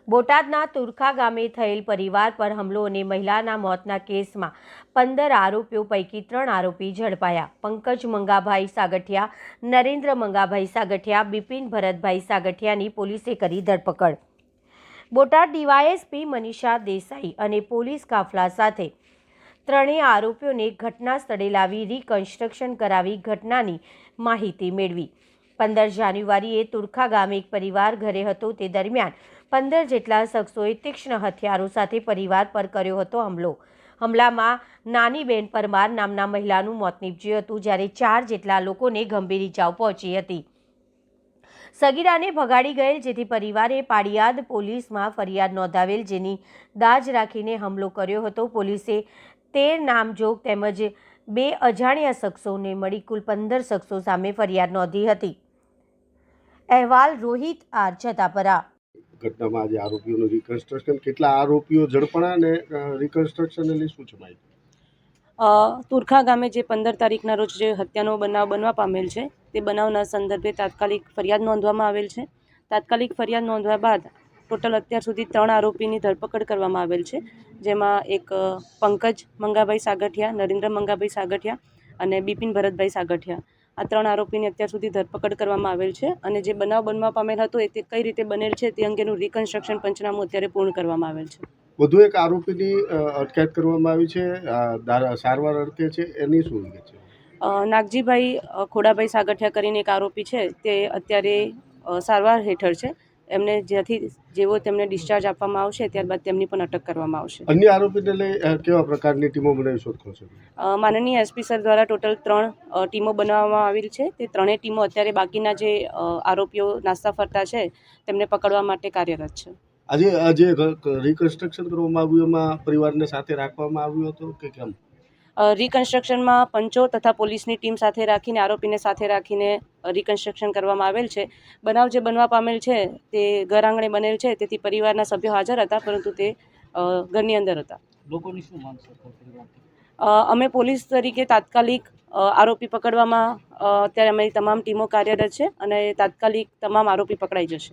બોટાદના તુરખા ગામે થયેલ પરિવાર પર હુમલો અને મહિલાના મોતના કેસમાં 15 આરોપીઓ પૈકી 3 આરોપી ઝડપાયા. પંકજ મંગાભાઈ સાગઠિયા, નરેન્દ્ર મંગાભાઈ સાગઠિયા, બિપિન ભરતભાઈ સાગઠિયાની પોલીસે કરી ધરપકડ. બોટાદ ડીવાયએસપી મનીષા દેસાઈ અને પોલીસ કાફલા સાથે ત્રણેય આરોપીઓને ઘટના સ્થળે લાવી રિકન્સ્ટ્રક્શન કરાવી ઘટનાની માહિતી મેળવી. 15 જાન્યુઆરીએ તુરખા ગામે એક પરિવાર ઘરે હતો તે દરમિયાન 15 જેટલા શખ્સોએ તીક્ષ્ણ હથિયારો સાથે પરિવાર પર કર્યો હતો હુમલો. હુમલામાં નાનીબેન પરમાર નામના મહિલાનું મોત નીપજ્યું હતું, જ્યારે 4 જેટલા લોકોને ગંભીર ઇજાઓ પહોંચી હતી. સગીરાને ભગાડી ગયેલ, જેથી પરિવારે પાળિયાદ પોલીસમાં ફરિયાદ નોંધાવેલ, જેની દાજ રાખીને હુમલો કર્યો હતો. પોલીસે 13 નામજોગ તેમજ 2 અજાણ્યા શખ્સોને મળી કુલ 15 શખ્સો સામે ફરિયાદ નોંધી હતી. અહેવાલ રોહિત આર જતાપરા. ઘટનામાં આજે આરોપીઓનું રિકન્સ્ટ્રક્શન, કેટલા આરોપીઓ ઝડપાણા અને રિકન્સ્ટ્રક્શનને લઈ શું છે માહિતી? તુરખા ગામે જે 15 તારીખના રોજ જે હત્યાનો બનાવ બનવા પામેલ છે તે બનાવના સંદર્ભે તાત્કાલિક ફરિયાદ નોંધવામાં આવેલ છે. તાત્કાલિક ફરિયાદ નોંધવા બાદ ટોટલ અત્યાર સુધી 3 આરોપીની ધરપકડ કરવામાં આવેલ છે, જેમાં એક પંકજ મંગાભાઈ સાગઠિયા, નરેન્દ્ર મંગાભાઈ સાગઠિયા અને બિપિન ભરતભાઈ સાગઠિયા. આ 3 આરોપીની અત્યાર સુધી ધરપકડ કરવામાં આવેલ છે અને જે બનાવ બનવા પામેલ હતો એ તે કઈ રીતે બનેલ છે તે અંગેનું રિકન્સ્ટ્રક્શન પંચનામું અત્યારે પૂર્ણ કરવામાં આવેલ છે. વધુ એક આરોપીની અટકાયત કરવામાં આવી છે, સારવાર અર્થે છે, એની શું વિગત છે? નાગજીભાઈ ખોડાભાઈ સાગઠિયા કરીને એક આરોપી છે તે અત્યારે સારવાર હેઠળ છે. એમને જેવો તેમને ડિસ્ચાર્જ આપવામાં આવશે ત્યારબાદ તેમની પણ અટક કરવામાં આવશે. અન્ય આરોપીને લઈ કેવા પ્રકારની ટીમો બનાવી શોધખોળ છે? માનનીય એસપી સર દ્વારા ટોટલ 3 ટીમો બનાવવામાં આવેલ છે. તે 3 ટીમો અત્યારે બાકીના જે આરોપીઓ નાસ્તા ફરતા છે તેમને પકડવા માટે કાર્યરત છે. આજે રિકન્સ્ટ્રક્શન કરવામાં આવ્યું એમાં પરિવારને સાથે રાખવામાં આવ્યું હતું કે કેમ? રિકન્સ્ટ્રક્શનમાં પંચો તથા પોલીસની ટીમ સાથે રાખીને આરોપીને સાથે રાખીને રિકન્સ્ટ્રક્શન કરવામાં આવેલ છે. બનાવ જે બનવા પામેલ છે તે ઘર આંગણે બનેલ છે, તેથી પરિવારના સભ્યો હાજર હતા, પરંતુ તે ઘરની અંદર હતા. લોકોની શું માંગ છે? અમે પોલીસ તરીકે તાત્કાલિક આરોપી પકડવામાં અત્યારે અમારી તમામ ટીમો કાર્યરત છે અને તાત્કાલિક તમામ આરોપી પકડાઈ જશે.